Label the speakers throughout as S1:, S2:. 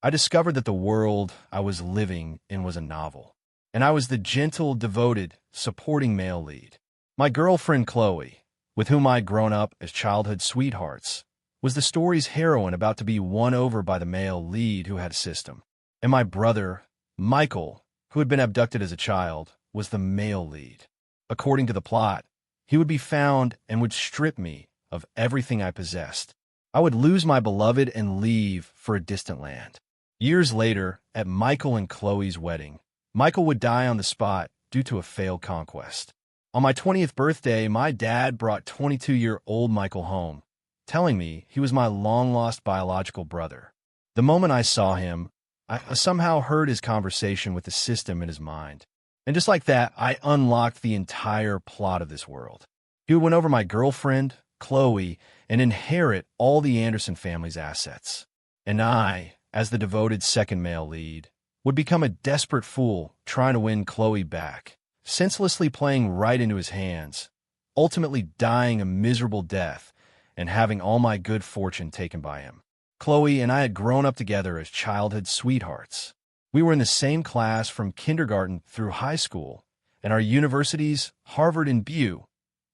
S1: I discovered that the world I was living in was a novel, and I was the gentle, devoted, supporting male lead. My girlfriend Chloe, with whom I'd grown up as childhood sweethearts, was the story's heroine about to be won over by the male lead who had a system. And my brother, Michael, who had been abducted as a child, was the male lead. According to the plot, he would be found and would strip me of everything I possessed. I would lose my beloved and leave for a distant land. Years later, at Michael and Chloe's wedding, Michael would die on the spot due to a failed conquest. On my 20th birthday, my dad brought 22-year-old Michael home, telling me he was my long-lost biological brother. The moment I saw him, I somehow heard his conversation with the system in his mind. And just like that, I unlocked the entire plot of this world. He would win over my girlfriend, Chloe, and inherit all the Anderson family's assets. And I, as the devoted second male lead, would become a desperate fool trying to win Chloe back, senselessly playing right into his hands, ultimately dying a miserable death and having all my good fortune taken by him. Chloe and I had grown up together as childhood sweethearts. We were in the same class from kindergarten through high school, and our universities, Harvard and BU,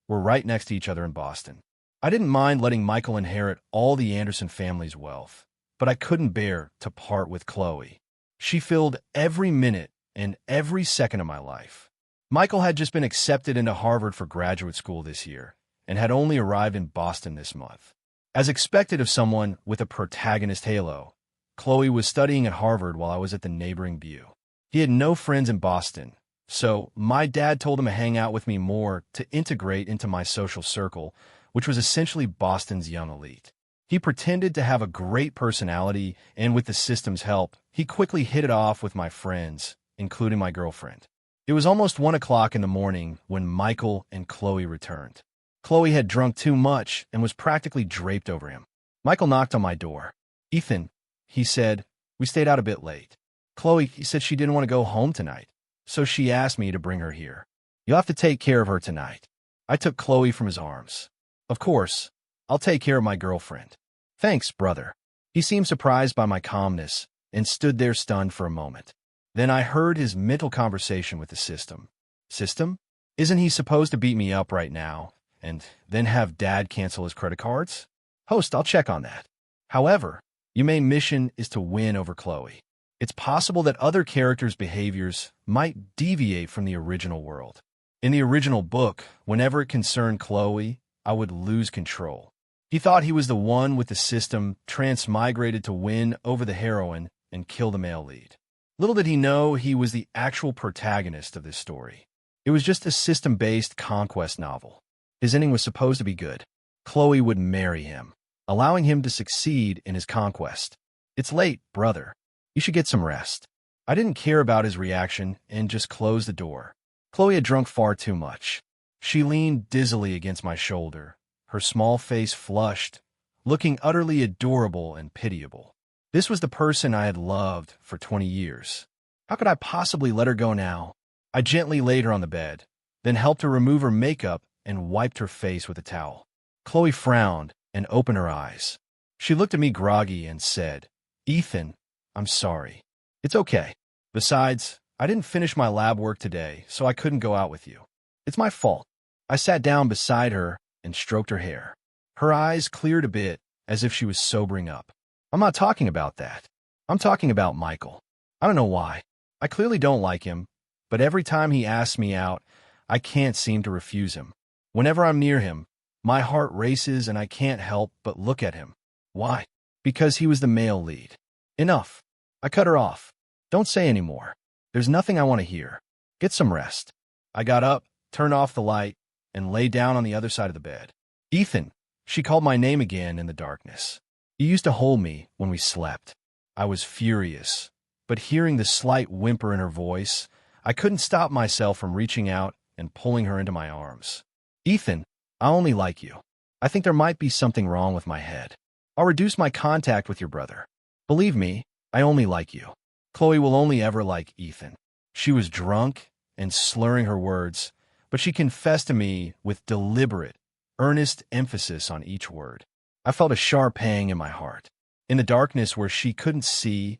S1: were right next to each other in Boston. I didn't mind letting Michael inherit all the Anderson family's wealth, but I couldn't bear to part with Chloe. She filled every minute and every second of my life. Michael had just been accepted into Harvard for graduate school this year and had only arrived in Boston this month. As expected of someone with a protagonist halo, Chloe was studying at Harvard while I was at the neighboring BU. He had no friends in Boston, so my dad told him to hang out with me more to integrate into my social circle, which was essentially Boston's young elite. He pretended to have a great personality, and with the system's help, he quickly hit it off with my friends, including my girlfriend. It was almost 1 o'clock in the morning when Michael and Chloe returned. Chloe had drunk too much and was practically draped over him. Michael knocked on my door. "Ethan," he said, "we stayed out a bit late. Chloe said she didn't want to go home tonight, so she asked me to bring her here. You'll have to take care of her tonight." I took Chloe from his arms. "Of course, I'll take care of my girlfriend." "Thanks, brother." He seemed surprised by my calmness and stood there stunned for a moment. Then I heard his mental conversation with the system. "System? Isn't he supposed to beat me up right now and then have Dad cancel his credit cards? Host, I'll check on that. However, your main mission is to win over Chloe. It's possible that other characters' behaviors might deviate from the original world. In the original book, whenever it concerned Chloe, I would lose control. He thought he was the one with the system transmigrated to win over the heroine and kill the male lead. Little did he know he was the actual protagonist of this story. It was just a system-based conquest novel. His ending was supposed to be good. Chloe would marry him, allowing him to succeed in his conquest. "It's late, brother. You should get some rest." I didn't care about his reaction and just closed the door. Chloe had drunk far too much. She leaned dizzily against my shoulder, her small face flushed, looking utterly adorable and pitiable. This was the person I had loved for 20 years. How could I possibly let her go now? I gently laid her on the bed, then helped her remove her makeup and wiped her face with a towel. Chloe frowned and opened her eyes. She looked at me groggy and said, "Ethan, I'm sorry. It's okay. Besides, I didn't finish my lab work today, so I couldn't go out with you. It's my fault." I sat down beside her and stroked her hair. Her eyes cleared a bit, as if she was sobering up. "I'm not talking about that. I'm talking about Michael. I don't know why. I clearly don't like him, but every time he asks me out, I can't seem to refuse him. Whenever I'm near him, my heart races and I can't help but look at him. Why? Because he was the male lead. Enough." I cut her off. "Don't say any more. There's nothing I want to hear. Get some rest." I got up, turned off the light, and lay down on the other side of the bed. "Ethan," she called my name again in the darkness. "You used to hold me when we slept." I was furious, but hearing the slight whimper in her voice, I couldn't stop myself from reaching out and pulling her into my arms. "Ethan, I only like you. I think there might be something wrong with my head. I'll reduce my contact with your brother. Believe me, I only like you. Chloe will only ever like Ethan." She was drunk and slurring her words, but she confessed to me with deliberate, earnest emphasis on each word. I felt a sharp pang in my heart. In the darkness where she couldn't see,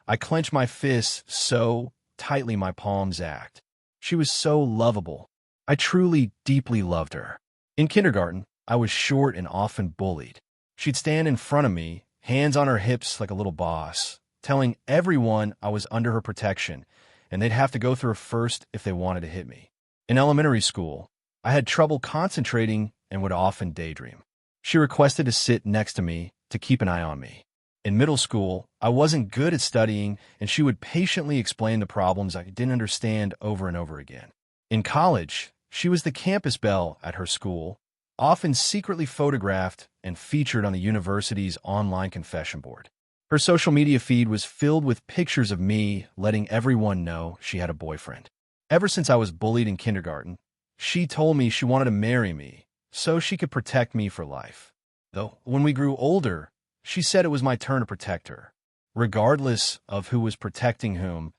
S1: I clenched my fists so tightly my palms ached. She was so lovable. I truly, deeply loved her. In kindergarten, I was short and often bullied. She'd stand in front of me, hands on her hips like a little boss, telling everyone I was under her protection, and they'd have to go through her first if they wanted to hit me. In elementary school, I had trouble concentrating and would often daydream. She requested to sit next to me to keep an eye on me. In middle school, I wasn't good at studying, and she would patiently explain the problems I didn't understand over and over again. In college, she was the campus belle at her school, often secretly photographed and featured on the university's online confession board. Her social media feed was filled with pictures of me letting everyone know she had a boyfriend. Ever since I was bullied in kindergarten, she told me she wanted to marry me so she could protect me for life. Though, when we grew older, she said it was my turn to protect her. Regardless of who was protecting whom,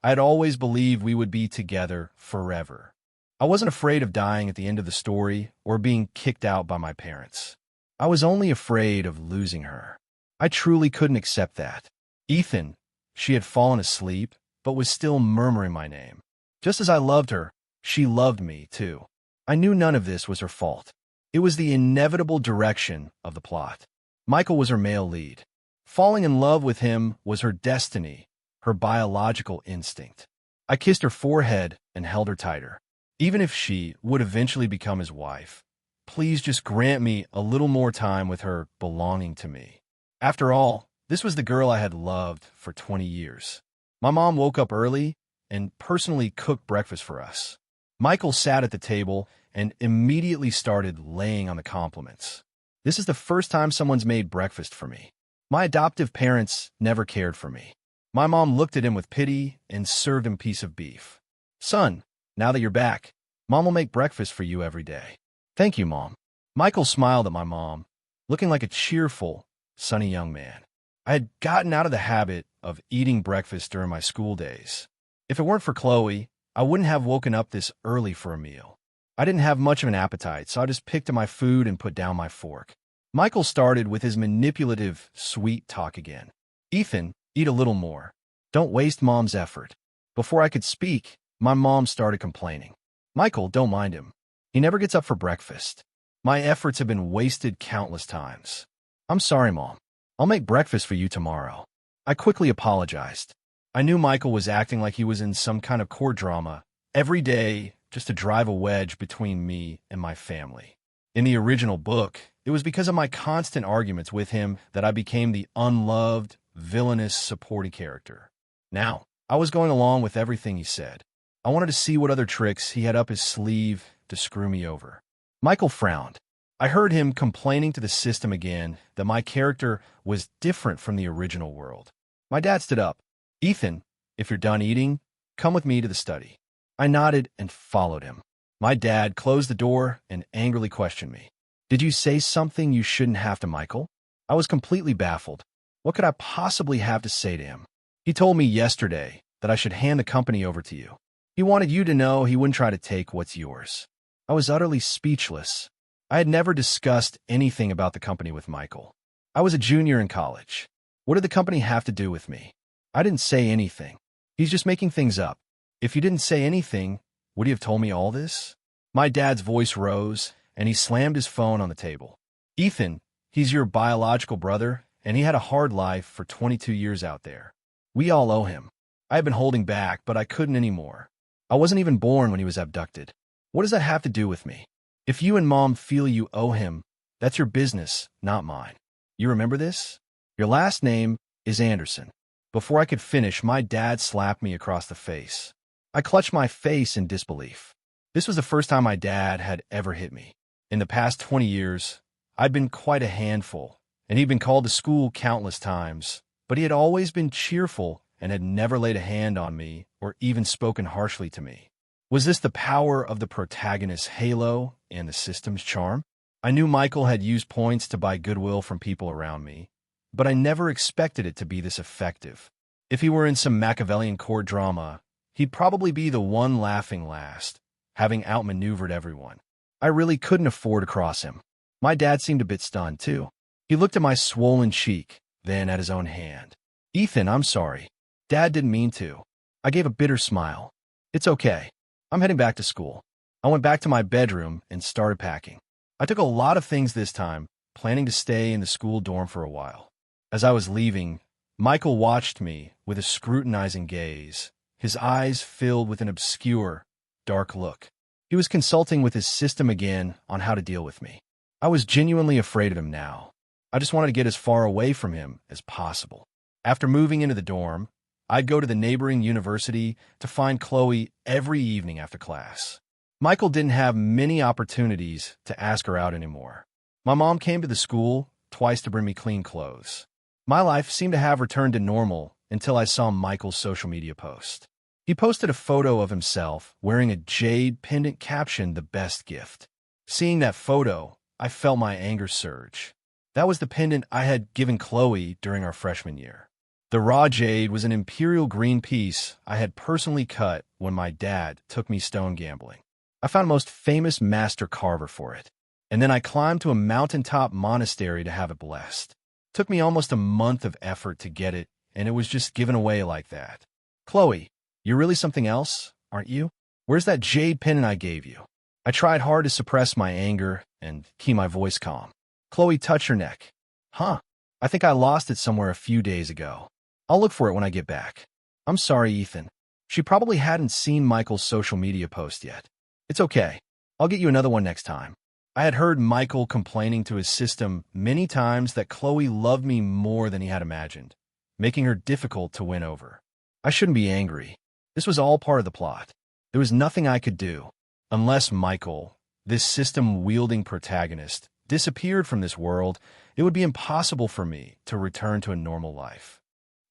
S1: I had always believed we would be together forever. I wasn't afraid of dying at the end of the story or being kicked out by my parents. I was only afraid of losing her. I truly couldn't accept that. Ethan, she had fallen asleep, but was still murmuring my name. Just as I loved her, she loved me, too. I knew none of this was her fault. It was the inevitable direction of the plot. Michael was her male lead. Falling in love with him was her destiny, her biological instinct. I kissed her forehead and held her tighter. Even if she would eventually become his wife, please just grant me a little more time with her belonging to me. After all, this was the girl I had loved for 20 years. My mom woke up early and personally cooked breakfast for us. Michael sat at the table and immediately started laying on the compliments. This is the first time someone's made breakfast for me. My adoptive parents never cared for me. My mom looked at him with pity and served him a piece of beef. Son, now that you're back, Mom will make breakfast for you every day. Thank you, Mom. Michael smiled at my mom, looking like a cheerful, sunny young man. I had gotten out of the habit of eating breakfast during my school days. If it weren't for Chloe, I wouldn't have woken up this early for a meal. I didn't have much of an appetite, so I just picked at my food and put down my fork. Michael started with his manipulative, sweet talk again. Ethan, eat a little more. Don't waste Mom's effort. Before I could speak, my mom started complaining. Michael, don't mind him. He never gets up for breakfast. My efforts have been wasted countless times. I'm sorry, Mom. I'll make breakfast for you tomorrow. I quickly apologized. I knew Michael was acting like he was in some kind of court drama every day just to drive a wedge between me and my family. In the original book, it was because of my constant arguments with him that I became the unloved, villainous supporting character. Now, I was going along with everything he said. I wanted to see what other tricks he had up his sleeve to screw me over. Michael frowned. I heard him complaining to the system again that my character was different from the original world. My dad stood up. Ethan, if you're done eating, come with me to the study. I nodded and followed him. My dad closed the door and angrily questioned me. Did you say something you shouldn't have to Michael? I was completely baffled. What could I possibly have to say to him? He told me yesterday that I should hand the company over to you. He wanted you to know he wouldn't try to take what's yours. I was utterly speechless. I had never discussed anything about the company with Michael. I was a junior in college. What did the company have to do with me? I didn't say anything. He's just making things up. If you didn't say anything, would he have told me all this? My dad's voice rose, and he slammed his phone on the table. Ethan, he's your biological brother, and he had a hard life for 22 years out there. We all owe him. I had been holding back, but I couldn't anymore. I wasn't even born when he was abducted. What does that have to do with me? If you and Mom feel you owe him, that's your business, not mine. You remember this? Your last name is Anderson. Before I could finish, my dad slapped me across the face. I clutched my face in disbelief. This was the first time my dad had ever hit me. In the past 20 years, I'd been quite a handful, and he'd been called to school countless times, but he had always been cheerful and had never laid a hand on me or even spoken harshly to me. Was this the power of the protagonist's halo and the system's charm? I knew Michael had used points to buy goodwill from people around me, but I never expected it to be this effective. If he were in some Machiavellian court drama, he'd probably be the one laughing last, having outmaneuvered everyone. I really couldn't afford to cross him. My dad seemed a bit stunned, too. He looked at my swollen cheek, then at his own hand. Ethan, I'm sorry. Dad didn't mean to. I gave a bitter smile. It's okay. I'm heading back to school. I went back to my bedroom and started packing. I took a lot of things this time, planning to stay in the school dorm for a while. As I was leaving, Michael watched me with a scrutinizing gaze, his eyes filled with an obscure, dark look. He was consulting with his system again on how to deal with me. I was genuinely afraid of him now. I just wanted to get as far away from him as possible. After moving into the dorm, I'd go to the neighboring university to find Chloe every evening after class. Michael didn't have many opportunities to ask her out anymore. My mom came to the school twice to bring me clean clothes. My life seemed to have returned to normal until I saw Michael's social media post. He posted a photo of himself wearing a jade pendant captioned "The Best Gift." Seeing that photo, I felt my anger surge. That was the pendant I had given Chloe during our freshman year. The raw jade was an imperial green piece I had personally cut when my dad took me stone gambling. I found the most famous master carver for it, and then I climbed to a mountaintop monastery to have it blessed. It took me almost a month of effort to get it, and it was just given away like that. Chloe, you're really something else, aren't you? Where's that jade pendant I gave you? I tried hard to suppress my anger and keep my voice calm. Chloe touched her neck. Huh, I think I lost it somewhere a few days ago. I'll look for it when I get back. I'm sorry, Ethan. She probably hadn't seen Michael's social media post yet. It's okay. I'll get you another one next time. I had heard Michael complaining to his system many times that Chloe loved me more than he had imagined, making her difficult to win over. I shouldn't be angry. This was all part of the plot. There was nothing I could do. Unless Michael, this system-wielding protagonist, disappeared from this world, it would be impossible for me to return to a normal life.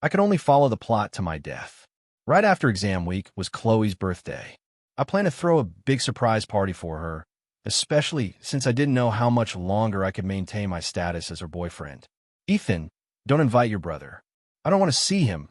S1: I could only follow the plot to my death. Right after exam week was Chloe's birthday. I planned to throw a big surprise party for her, especially since I didn't know how much longer I could maintain my status as her boyfriend. Ethan, don't invite your brother. I don't want to see him,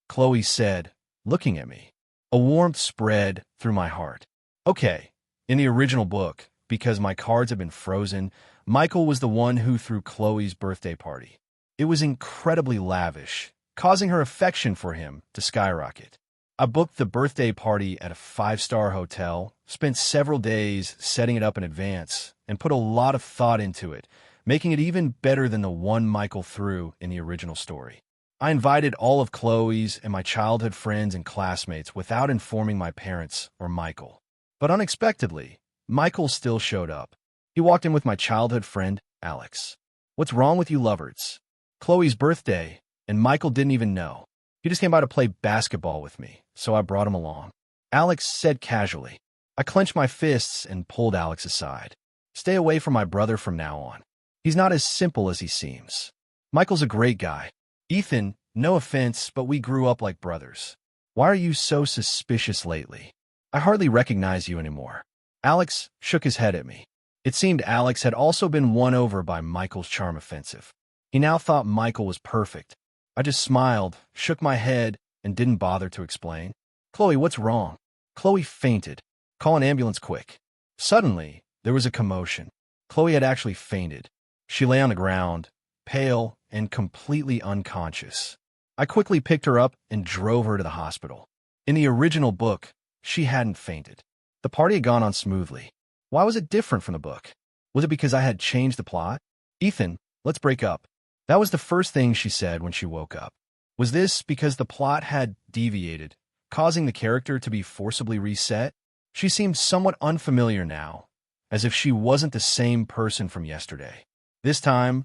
S1: Chloe said, looking at me. A warmth spread through my heart. Okay, in the original book, because my cards had been frozen, Michael was the one who threw Chloe's birthday party. It was incredibly lavish, causing her affection for him to skyrocket. I booked the birthday party at a 5-star hotel, spent several days setting it up in advance, and put a lot of thought into it, making it even better than the one Michael threw in the original story. I invited all of Chloe's and my childhood friends and classmates without informing my parents or Michael. But unexpectedly, Michael still showed up. He walked in with my childhood friend, Alex. What's wrong with you lovebirds? Chloe's birthday, and Michael didn't even know. He just came by to play basketball with me, so I brought him along. Alex said casually. I clenched my fists and pulled Alex aside. Stay away from my brother from now on. He's not as simple as he seems. Michael's a great guy. Ethan, no offense, but we grew up like brothers. Why are you so suspicious lately? I hardly recognize you anymore. Alex shook his head at me. It seemed Alex had also been won over by Michael's charm offensive. He now thought Michael was perfect. I just smiled, shook my head, and didn't bother to explain. Chloe, what's wrong? Chloe fainted. Call an ambulance quick. Suddenly, there was a commotion. Chloe had actually fainted. She lay on the ground, pale and completely unconscious. I quickly picked her up and drove her to the hospital. In the original book, she hadn't fainted. The party had gone on smoothly. Why was it different from the book? Was it because I had changed the plot? Ethan, let's break up. That was the first thing she said when she woke up. Was this because the plot had deviated, causing the character to be forcibly reset? She seemed somewhat unfamiliar now, as if she wasn't the same person from yesterday. This time,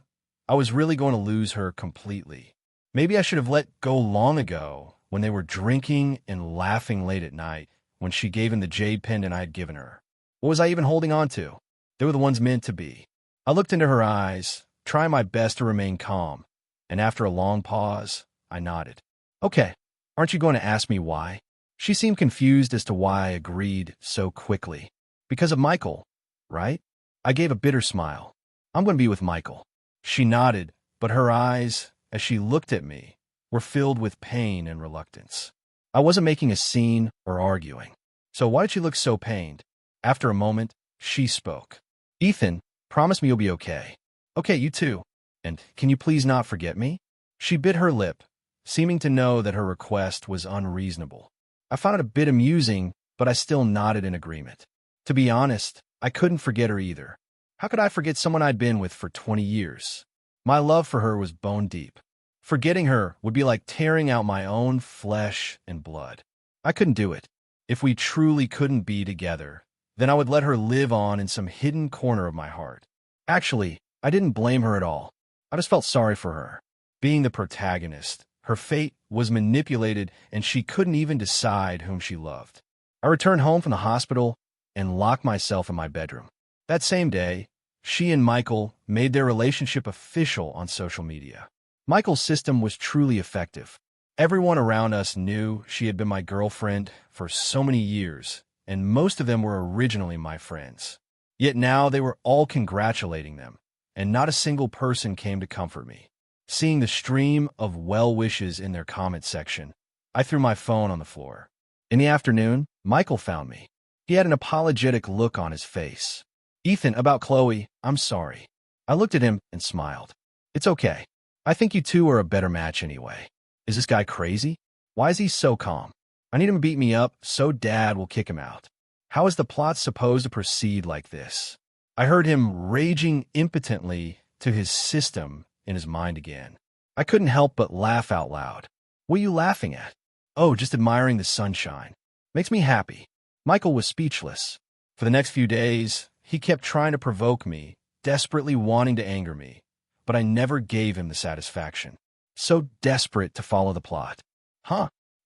S1: I was really going to lose her completely. Maybe I should have let go long ago when they were drinking and laughing late at night when she gave him the jade pendant I had given her. What was I even holding on to? They were the ones meant to be. I looked into her eyes, trying my best to remain calm, and after a long pause, I nodded. Okay, aren't you going to ask me why? She seemed confused as to why I agreed so quickly. Because of Michael, right? I gave a bitter smile. I'm going to be with Michael. She nodded, but her eyes, as she looked at me, were filled with pain and reluctance. I wasn't making a scene or arguing. So why did she look so pained? After a moment, she spoke. Ethan, promise me you'll be okay. Okay, you too. And can you please not forget me? She bit her lip, seeming to know that her request was unreasonable. I found it a bit amusing, but I still nodded in agreement. To be honest, I couldn't forget her either. How could I forget someone I'd been with for 20 years? My love for her was bone deep. Forgetting her would be like tearing out my own flesh and blood. I couldn't do it. If we truly couldn't be together, then I would let her live on in some hidden corner of my heart. Actually, I didn't blame her at all. I just felt sorry for her. Being the protagonist, her fate was manipulated and she couldn't even decide whom she loved. I returned home from the hospital and locked myself in my bedroom. That same day, she and Michael made their relationship official on social media. Michael's system was truly effective. Everyone around us knew she had been my girlfriend for so many years, and most of them were originally my friends. Yet now they were all congratulating them, and not a single person came to comfort me. Seeing the stream of well wishes in their comment section, I threw my phone on the floor. In the afternoon, Michael found me. He had an apologetic look on his face. "Ethan, about Chloe, I'm sorry." I looked at him and smiled. "It's okay. I think you two are a better match anyway." "Is this guy crazy? Why is he so calm? I need him to beat me up so Dad will kick him out. How is the plot supposed to proceed like this?" I heard him raging impotently to his system in his mind again. I couldn't help but laugh out loud. "What are you laughing at?" "Oh, just admiring the sunshine. Makes me happy." Michael was speechless. For the next few days, he kept trying to provoke me, desperately wanting to anger me, but I never gave him the satisfaction. So desperate to follow the plot.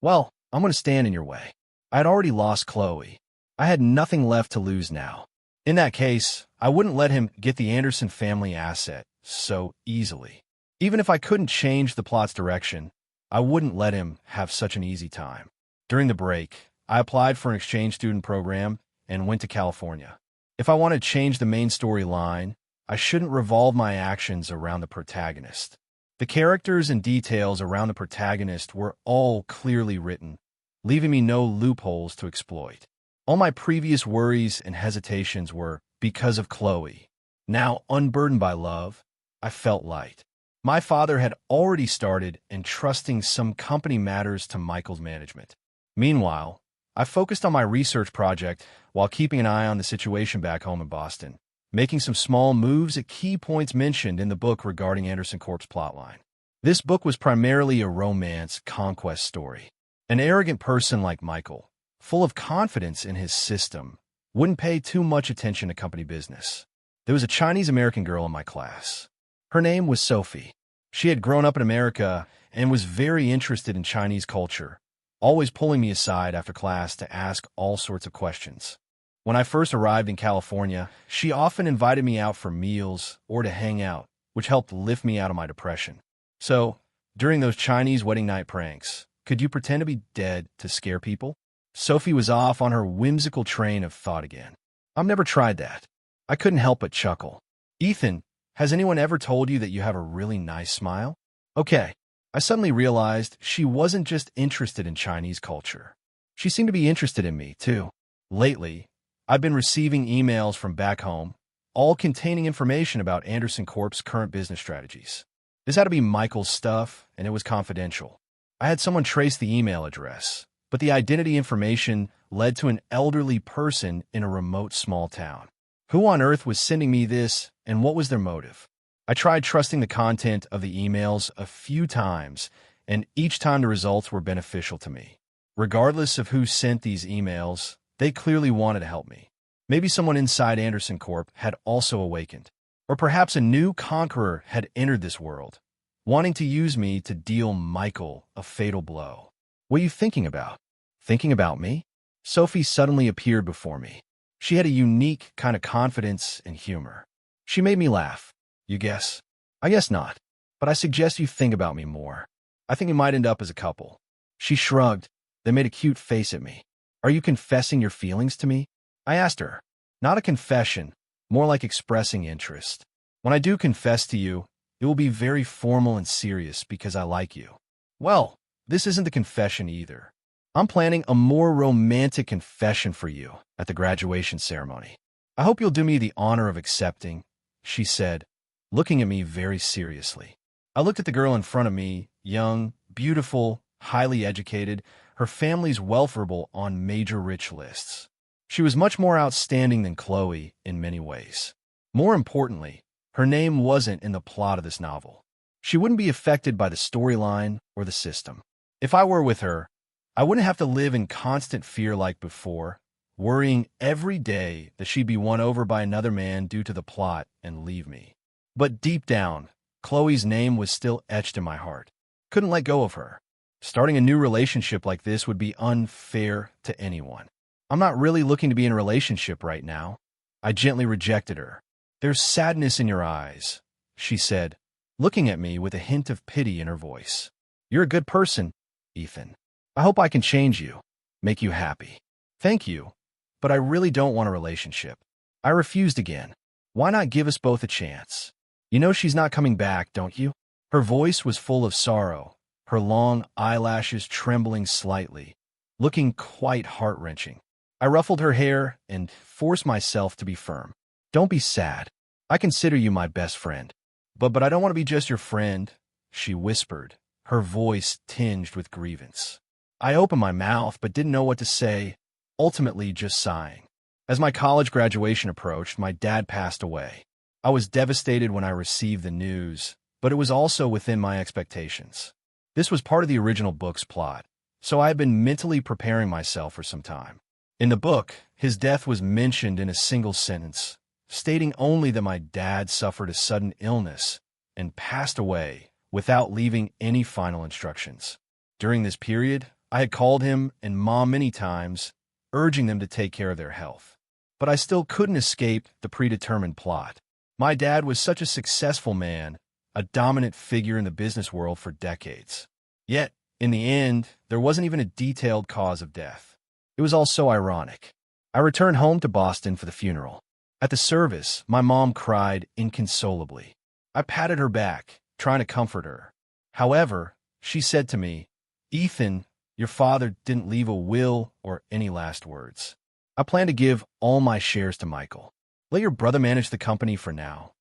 S1: Well, I'm going to stand in your way. I had already lost Chloe. I had nothing left to lose now. In that case, I wouldn't let him get the Anderson family asset so easily. Even if I couldn't change the plot's direction, I wouldn't let him have such an easy time. During the break, I applied for an exchange student program and went to California. If I wanted to change the main storyline, I shouldn't revolve my actions around the protagonist. The characters and details around the protagonist were all clearly written, leaving me no loopholes to exploit. All my previous worries and hesitations were because of Chloe. Now, unburdened by love, I felt light. My father had already started entrusting some company matters to Michael's management. Meanwhile, I focused on my research project while keeping an eye on the situation back home in Boston, making some small moves at key points mentioned in the book regarding Anderson Corp's plotline. This book was primarily a romance conquest story. An arrogant person like Michael, full of confidence in his system, wouldn't pay too much attention to company business. There was a Chinese-American girl in my class. Her name was Sophie. She had grown up in America and was very interested in Chinese culture, always pulling me aside after class to ask all sorts of questions. When I first arrived in California, she often invited me out for meals or to hang out, which helped lift me out of my depression. So, during those Chinese wedding night pranks, could you pretend to be dead to scare people? Sophie was off on her whimsical train of thought again. I've never tried that. I couldn't help but chuckle. "Ethan, has anyone ever told you that you have a really nice smile?" Okay. I suddenly realized she wasn't just interested in Chinese culture. She seemed to be interested in me, too. Lately, I've been receiving emails from back home, all containing information about Anderson Corp's current business strategies. This had to be Michael's stuff, and it was confidential. I had someone trace the email address, but the identity information led to an elderly person in a remote small town. Who on earth was sending me this, and what was their motive? I tried trusting the content of the emails a few times, and each time the results were beneficial to me. Regardless of who sent these emails, they clearly wanted to help me. Maybe someone inside Anderson Corp had also awakened. Or perhaps a new conqueror had entered this world, wanting to use me to deal Michael a fatal blow. What are you thinking about? Thinking about me? Sophie suddenly appeared before me. She had a unique kind of confidence and humor. She made me laugh. "You guess?" "I guess not, but I suggest you think about me more. I think we might end up as a couple." She shrugged, then made a cute face at me. "Are you confessing your feelings to me?" I asked her. "Not a confession, more like expressing interest. When I do confess to you, it will be very formal and serious because I like you." "Well, this isn't the confession either. I'm planning a more romantic confession for you at the graduation ceremony. I hope you'll do me the honor of accepting," she said, looking at me very seriously. I looked at the girl in front of me, young, beautiful, highly educated, her family's welfare on major rich lists. She was much more outstanding than Chloe in many ways. More importantly, her name wasn't in the plot of this novel. She wouldn't be affected by the storyline or the system. If I were with her, I wouldn't have to live in constant fear like before, worrying every day that she'd be won over by another man due to the plot and leave me. But deep down, Chloe's name was still etched in my heart. Couldn't let go of her. Starting a new relationship like this would be unfair to anyone. I'm not really looking to be in a relationship right now. I gently rejected her. There's sadness in your eyes, she said, looking at me with a hint of pity in her voice. You're a good person, Ethan. I hope I can change you, make you happy. Thank you, but I really don't want a relationship. I refused again. Why not give us both a chance? You know she's not coming back, don't you? Her voice was full of sorrow, her long eyelashes trembling slightly, looking quite heart-wrenching. I ruffled her hair and forced myself to be firm. Don't be sad. I consider you my best friend. But I don't want to be just your friend, she whispered, her voice tinged with grievance. I opened my mouth but didn't know what to say, ultimately just sighing. As my college graduation approached, my dad passed away. I was devastated when I received the news, but it was also within my expectations. This was part of the original book's plot, so I had been mentally preparing myself for some time. In the book, his death was mentioned in a single sentence, stating only that my dad suffered a sudden illness and passed away without leaving any final instructions. During this period, I had called him and Mom many times, urging them to take care of their health. But I still couldn't escape the predetermined plot. My dad was such a successful man, a dominant figure in the business world for decades. Yet, in the end, there wasn't even a detailed cause of death. It was all so ironic. I returned home to Boston for the funeral. At the service, my mom cried inconsolably. I patted her back, trying to comfort her. However, she said to me, Ethan, your father didn't leave a will or any last words. I plan to give all my shares to Michael. Let your brother manage the company for now,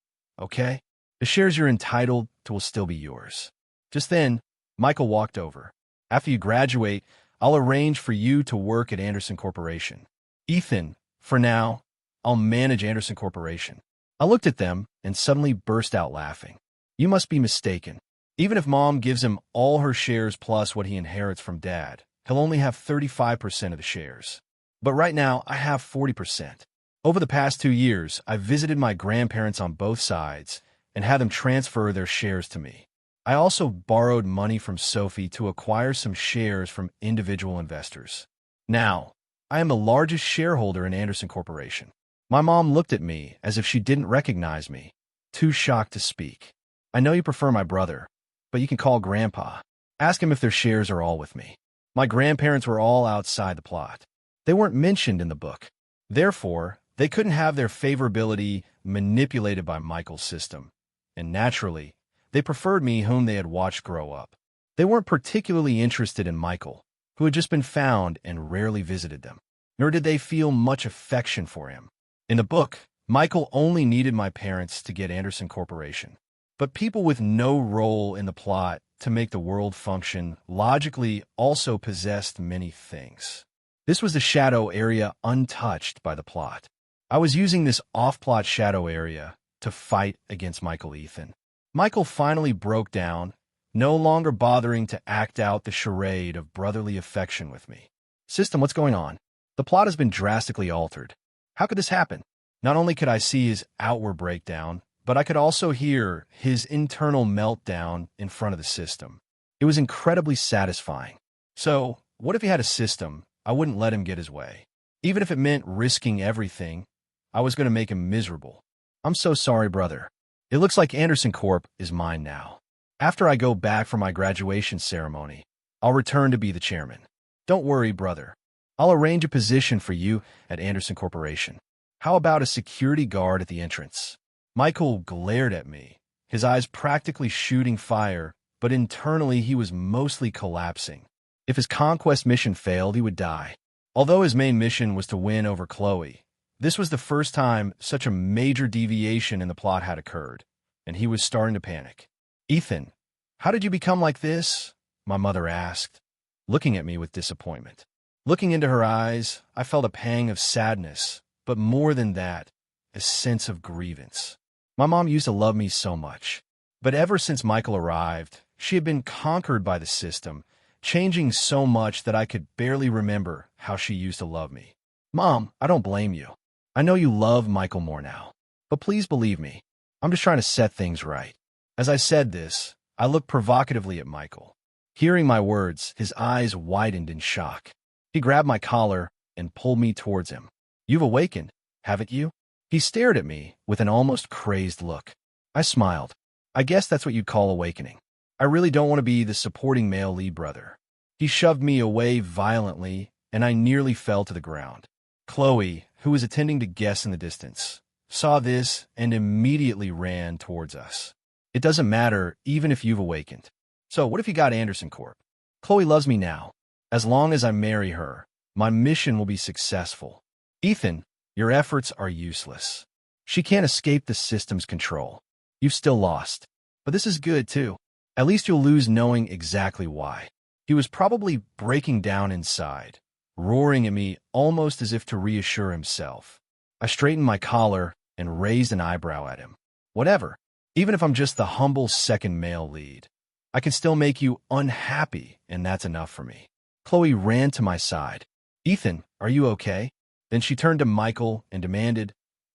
S1: okay? The shares you're entitled to will still be yours. Just then, Michael walked over. After you graduate, I'll arrange for you to work at Anderson Corporation. Ethan, for now, I'll manage Anderson Corporation. I looked at them and suddenly burst out laughing. You must be mistaken. Even if Mom gives him all her shares plus what he inherits from Dad, he'll only have 35% of the shares. But right now, I have 40%. Over the past 2 years, I've visited my grandparents on both sides and had them transfer their shares to me. I also borrowed money from Sophie to acquire some shares from individual investors. Now, I am the largest shareholder in Anderson Corporation. My mom looked at me as if she didn't recognize me, too shocked to speak. I know you prefer my brother, but you can call Grandpa. Ask him if their shares are all with me. My grandparents were all outside the plot. They weren't mentioned in the book. Therefore, they couldn't have their favorability manipulated by Michael's system. And naturally, they preferred me whom they had watched grow up. They weren't particularly interested in Michael, who had just been found and rarely visited them, nor did they feel much affection for him. In the book, Michael only needed my parents to get Anderson Corporation. But people with no role in the plot to make the world function logically also possessed many things. This was the shadow area untouched by the plot. I was using this off-plot shadow area to fight against Michael Ethan. Michael finally broke down, no longer bothering to act out the charade of brotherly affection with me. System, what's going on? The plot has been drastically altered. How could this happen? Not only could I see his outward breakdown, but I could also hear his internal meltdown in front of the system. It was incredibly satisfying. So, what if he had a system? I wouldn't let him get his way. Even if it meant risking everything, I was going to make him miserable. I'm so sorry, brother. It looks like Anderson Corp is mine now. After I go back for my graduation ceremony, I'll return to be the chairman. Don't worry, brother. I'll arrange a position for you at Anderson Corporation. How about a security guard at the entrance? Michael glared at me, his eyes practically shooting fire, but internally he was mostly collapsing. If his conquest mission failed, he would die. Although his main mission was to win over Chloe, this was the first time such a major deviation in the plot had occurred, and he was starting to panic. Ethan, how did you become like this? my mother asked, looking at me with disappointment. Looking into her eyes, I felt a pang of sadness, but more than that, a sense of grievance. My mom used to love me so much, but ever since Michael arrived, she had been conquered by the system, changing so much that I could barely remember how she used to love me. Mom, I don't blame you. I know you love Michael more now, but please believe me, I'm just trying to set things right. As I said this, I looked provocatively at Michael. Hearing my words, his eyes widened in shock. He grabbed my collar and pulled me towards him. You've awakened, haven't you? He stared at me with an almost crazed look. I smiled. I guess that's what you'd call awakening. I really don't want to be the supporting male lead brother. He shoved me away violently, and I nearly fell to the ground. Chloe, who was attending to guests in the distance, saw this and immediately ran towards us. It doesn't matter, even if you've awakened. So what if you got Anderson Corp? Chloe loves me now. As long as I marry her, my mission will be successful. Ethan, your efforts are useless. She can't escape the system's control. You've still lost. But this is good, too. At least you'll lose knowing exactly why. He was probably breaking down inside, roaring at me almost as if to reassure himself. I straightened my collar and raised an eyebrow at him. Whatever. Even if I'm just the humble second male lead, I can still make you unhappy, and that's enough for me. Chloe ran to my side. Ethan, are you okay? Then she turned to Michael and demanded,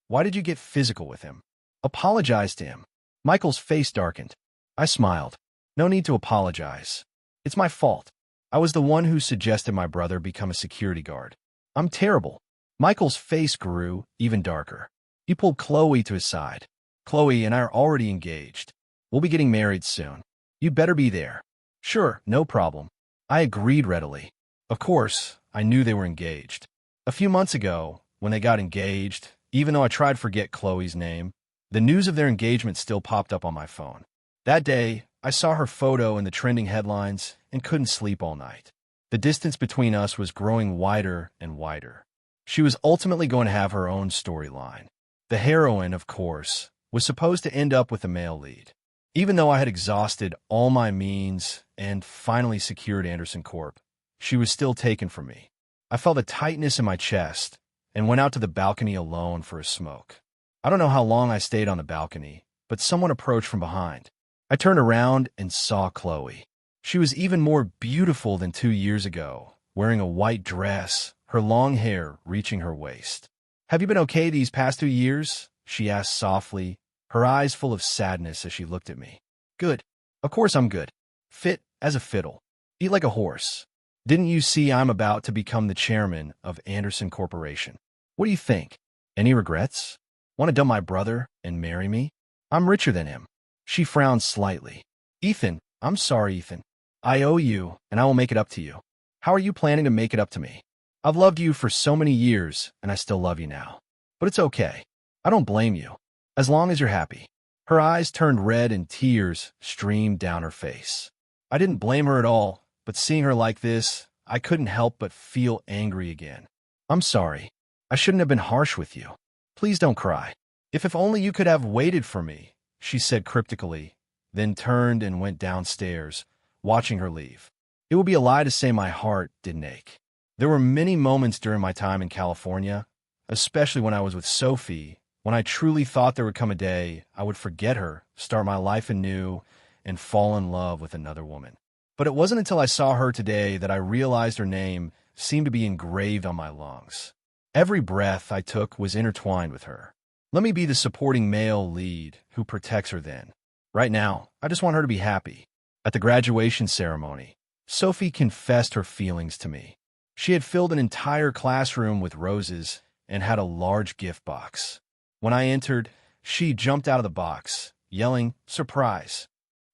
S1: why did you get physical with him? Apologize to him. Michael's face darkened. I smiled. No need to apologize. It's my fault. I was the one who suggested my brother become a security guard. I'm terrible. Michael's face grew even darker. He pulled Chloe to his side. Chloe and I are already engaged. We'll be getting married soon. You'd better be there. Sure, no problem. I agreed readily. Of course, I knew they were engaged. A few months ago, when they got engaged, even though I tried to forget Chloe's name, the news of their engagement still popped up on my phone. That day, I saw her photo in the trending headlines and couldn't sleep all night. The distance between us was growing wider and wider. She was ultimately going to have her own storyline. The heroine, of course, was supposed to end up with the male lead. Even though I had exhausted all my means and finally secured Anderson Corp, she was still taken from me. I felt a tightness in my chest and went out to the balcony alone for a smoke. I don't know how long I stayed on the balcony, but someone approached from behind. I turned around and saw Chloe. She was even more beautiful than 2 years ago, wearing a white dress, her long hair reaching her waist. Have you been okay these past 2 years? She asked softly, her eyes full of sadness as she looked at me. Good. Of course I'm good. Fit as a fiddle. Eat like a horse. Didn't you see I'm about to become the chairman of Anderson Corporation? What do you think? Any regrets? Want to dump my brother and marry me? I'm richer than him. She frowned slightly. Ethan, I'm sorry, Ethan. I owe you, and I will make it up to you. How are you planning to make it up to me? I've loved you for so many years, and I still love you now. But it's okay. I don't blame you, as long as you're happy. Her eyes turned red and tears streamed down her face. I didn't blame her at all, but seeing her like this, I couldn't help but feel angry again. I'm sorry. I shouldn't have been harsh with you. Please don't cry. If only you could have waited for me, she said cryptically, then turned and went downstairs, watching her leave. It would be a lie to say my heart didn't ache. There were many moments during my time in California, especially when I was with Sophie, when I truly thought there would come a day I would forget her, start my life anew, and fall in love with another woman. But it wasn't until I saw her today that I realized her name seemed to be engraved on my lungs. Every breath I took was intertwined with her. Let me be the supporting male lead who protects her then. Right now, I just want her to be happy. At the graduation ceremony, Sophie confessed her feelings to me. She had filled an entire classroom with roses and had a large gift box. When I entered, she jumped out of the box, yelling, "Surprise!"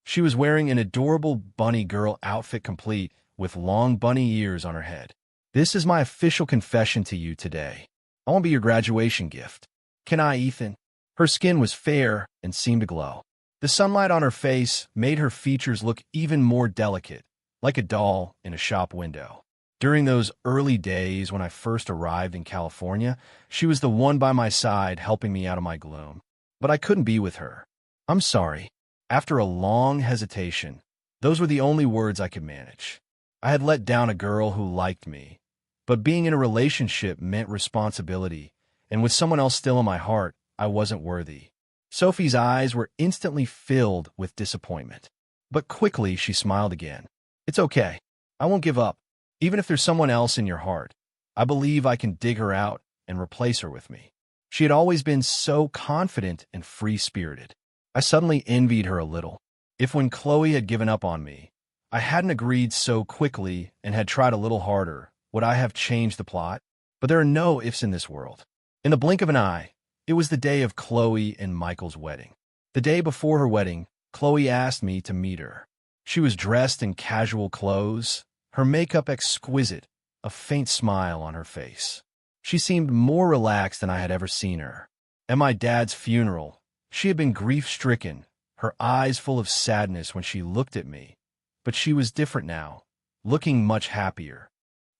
S1: She was wearing an adorable bunny girl outfit complete with long bunny ears on her head. This is my official confession to you today. I want to be your graduation gift. Can I, Ethan? Her skin was fair and seemed to glow. The sunlight on her face made her features look even more delicate, like a doll in a shop window. During those early days when I first arrived in California, she was the one by my side helping me out of my gloom. But I couldn't be with her. I'm sorry. After a long hesitation, Those were the only words I could manage. I had let down a girl who liked me, but being in a relationship meant responsibility, and with someone else still in my heart, I wasn't worthy. Sophie's eyes were instantly filled with disappointment. But quickly she smiled again. It's okay. I won't give up. Even if there's someone else in your heart, I believe I can dig her out and replace her with me. She had always been so confident and free-spirited. I suddenly envied her a little. If when Chloe had given up on me, I hadn't agreed so quickly and had tried a little harder, would I have changed the plot? But there are no ifs in this world. In the blink of an eye, it was the day of Chloe and Michael's wedding. The day before her wedding, Chloe asked me to meet her. She was dressed in casual clothes, her makeup exquisite, a faint smile on her face. She seemed more relaxed than I had ever seen her. At my dad's funeral, she had been grief-stricken, her eyes full of sadness when she looked at me. But she was different now, looking much happier.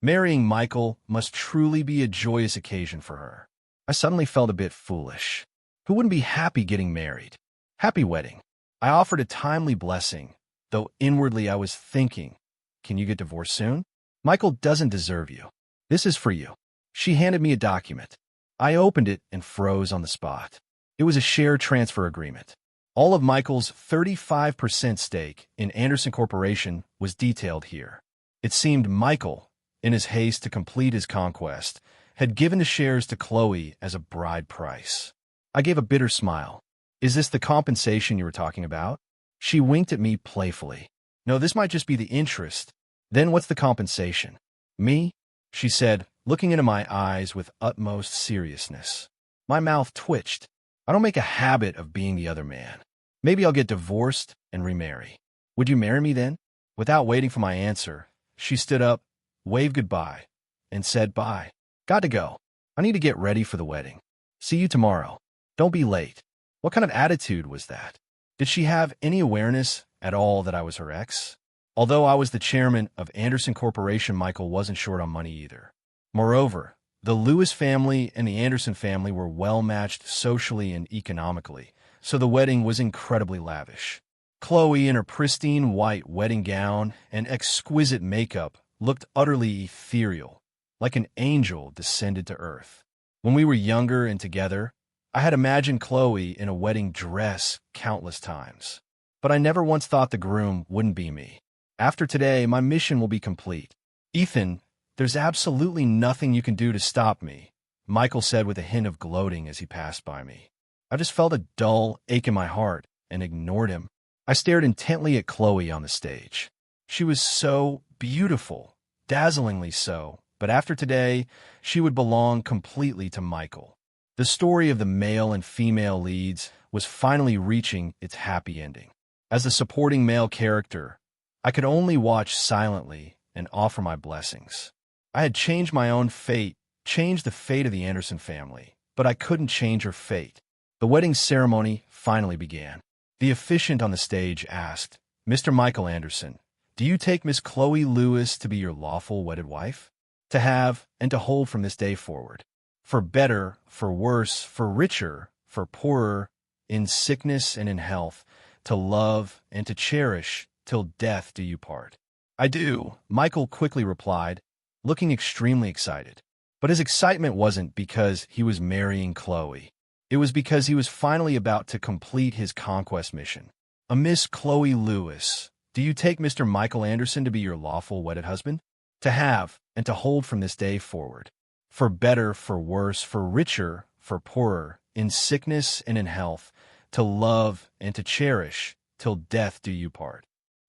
S1: Marrying Michael must truly be a joyous occasion for her. I suddenly felt a bit foolish. Who wouldn't be happy getting married? Happy wedding. I offered a timely blessing, though inwardly I was thinking, can you get divorced soon? Michael doesn't deserve you. This is for you. She handed me a document. I opened it and froze on the spot. It was a share transfer agreement. All of Michael's 35% stake in Anderson Corporation was detailed here. It seemed Michael, in his haste to complete his conquest, had given the shares to Chloe as a bride price. I gave a bitter smile. Is this the compensation you were talking about? She winked at me playfully. No, this might just be the interest. Then what's the compensation? Me? She said, looking into my eyes with utmost seriousness. My mouth twitched. I don't make a habit of being the other man. Maybe I'll get divorced and remarry. Would you marry me then? Without waiting for my answer, she stood up, waved goodbye, and said bye. Got to go. I need to get ready for the wedding. See you tomorrow. Don't be late. What kind of attitude was that? Did she have any awareness at all that I was her ex? Although I was the chairman of Anderson Corporation, Michael wasn't short on money either. Moreover, the Lewis family and the Anderson family were well-matched socially and economically, so the wedding was incredibly lavish. Chloe, in her pristine white wedding gown and exquisite makeup, looked utterly ethereal, like an angel descended to earth. When we were younger and together, I had imagined Chloe in a wedding dress countless times. But I never once thought the groom wouldn't be me. After today, my mission will be complete. Ethan, there's absolutely nothing you can do to stop me, Michael said with a hint of gloating as he passed by me. I just felt a dull ache in my heart and ignored him. I stared intently at Chloe on the stage. She was so beautiful, dazzlingly so, but after today, she would belong completely to Michael. The story of the male and female leads was finally reaching its happy ending. As the supporting male character, I could only watch silently and offer my blessings. I had changed my own fate, changed the fate of the Anderson family, but I couldn't change her fate. The wedding ceremony finally began. The officiant on the stage asked, Mr. Michael Anderson, do you take Miss Chloe Lewis to be your lawful wedded wife? To have and to hold from this day forward. For better, for worse, for richer, for poorer, in sickness and in health, to love and to cherish, till death do you part. I do, Michael quickly replied, looking extremely excited. But his excitement wasn't because he was marrying Chloe. It was because he was finally about to complete his conquest mission. A Miss Chloe Lewis, do you take Mr. Michael Anderson to be your lawful wedded husband? To have and to hold from this day forward. For better, for worse, for richer, for poorer, in sickness and in health, to love and to cherish, till death do you part.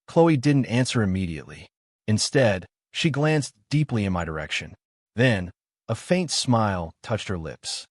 S1: Chloe didn't answer immediately. Instead, she glanced deeply in my direction. Then, a faint smile touched her lips.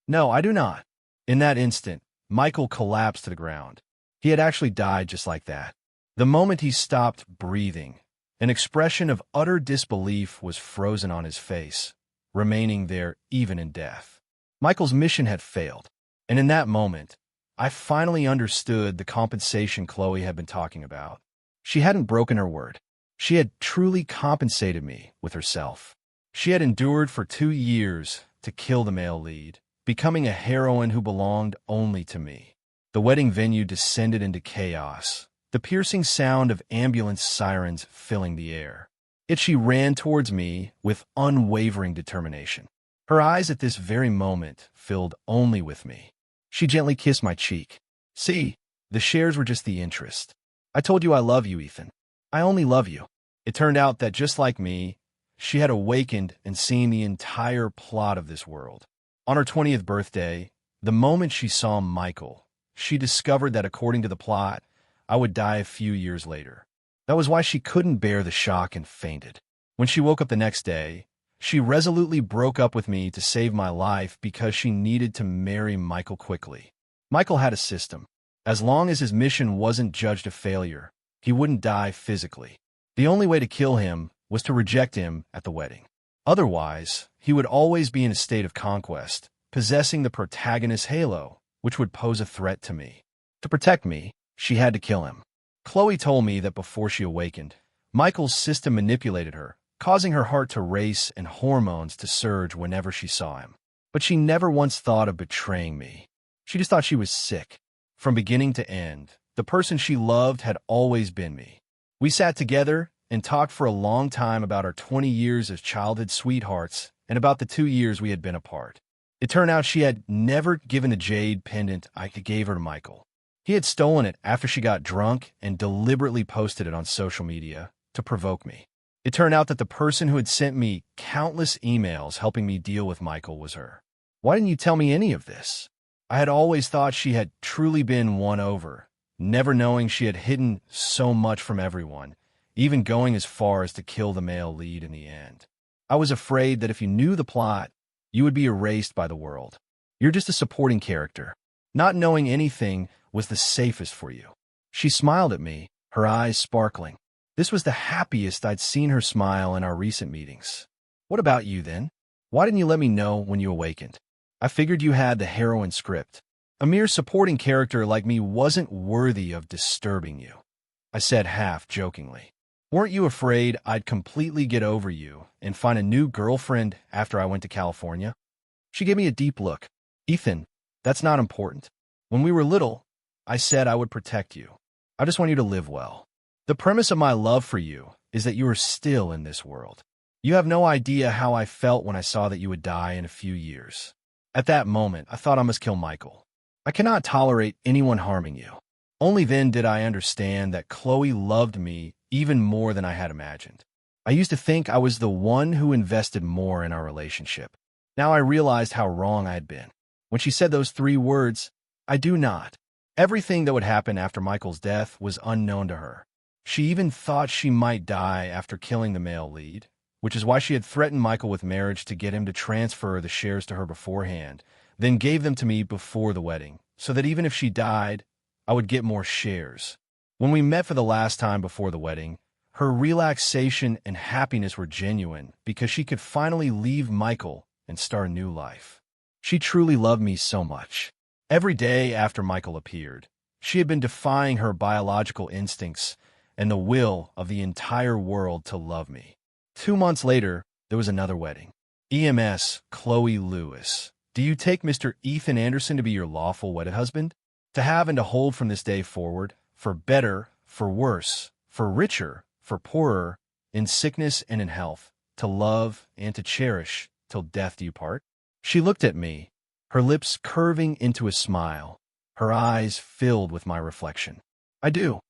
S1: No, I do not. In that instant, Michael collapsed to the ground. He had actually died just like that. The moment he stopped breathing, an expression of utter disbelief was frozen on his face, remaining there even in death. Michael's mission had failed, and in that moment, I finally understood the compensation Chloe had been talking about. She hadn't broken her word. She had truly compensated me with herself. She had endured for 2 years to kill the male lead, becoming a heroine who belonged only to me. The wedding venue descended into chaos, the piercing sound of ambulance sirens filling the air. Yet she ran towards me with unwavering determination. Her eyes at this very moment filled only with me. She gently kissed my cheek. See, the shares were just the interest. I told you I love you, Ethan. I only love you. It turned out that just like me, she had awakened and seen the entire plot of this world. On her 20th birthday, the moment she saw Michael, she discovered that according to the plot, I would die a few years later. That was why she couldn't bear the shock and fainted. When she woke up the next day, she resolutely broke up with me to save my life because she needed to marry Michael quickly. Michael had a system. As long as his mission wasn't judged a failure, he wouldn't die physically. The only way to kill him was to reject him at the wedding. Otherwise, he would always be in a state of conquest, possessing the protagonist's halo, which would pose a threat to me. To protect me, she had to kill him. Chloe told me that before she awakened, Michael's system manipulated her, causing her heart to race and hormones to surge whenever she saw him. But she never once thought of betraying me. She just thought she was sick. From beginning to end, the person she loved had always been me. We sat together and talked for a long time about our 20 years as childhood sweethearts and about the 2 years we had been apart. It turned out she had never given the jade pendant I gave her to Michael. He had stolen it after she got drunk and deliberately posted it on social media to provoke me. It turned out that the person who had sent me countless emails helping me deal with Michael was her. Why didn't you tell me any of this? I had always thought she had truly been won over, never knowing she had hidden so much from everyone, even going as far as to kill the male lead in the end. I was afraid that if you knew the plot, you would be erased by the world. You're just a supporting character. Not knowing anything was the safest for you. She smiled at me, her eyes sparkling. This was the happiest I'd seen her smile in our recent meetings. What about you then? Why didn't you let me know when you awakened? I figured you had the heroine script. A mere supporting character like me wasn't worthy of disturbing you. I said half jokingly. Weren't you afraid I'd completely get over you and find a new girlfriend after I went to California? She gave me a deep look. Ethan, that's not important. When we were little, I said I would protect you. I just want you to live well. The premise of my love for you is that you are still in this world. You have no idea how I felt when I saw that you would die in a few years. At that moment, I thought I must kill Michael. I cannot tolerate anyone harming you. Only then did I understand that Chloe loved me even more than I had imagined. I used to think I was the one who invested more in our relationship. Now I realized how wrong I had been. When she said those 3 words, I do not. Everything that would happen after Michael's death was unknown to her. She even thought she might die after killing the male lead, which is why she had threatened Michael with marriage to get him to transfer the shares to her beforehand, then gave them to me before the wedding, so that even if she died, I would get more shares. When we met for the last time before the wedding, her relaxation and happiness were genuine because she could finally leave Michael and start a new life. She truly loved me so much. Every day after Michael appeared, she had been defying her biological instincts and the will of the entire world to love me. 2 months later, there was another wedding. EMS, Chloe Lewis. Do you take Mr. Ethan Anderson to be your lawful wedded husband? To have and to hold from this day forward, for better, for worse, for richer, for poorer, in sickness and in health, to love and to cherish, till death do you part? She looked at me, her lips curving into a smile, her eyes filled with my reflection. I do.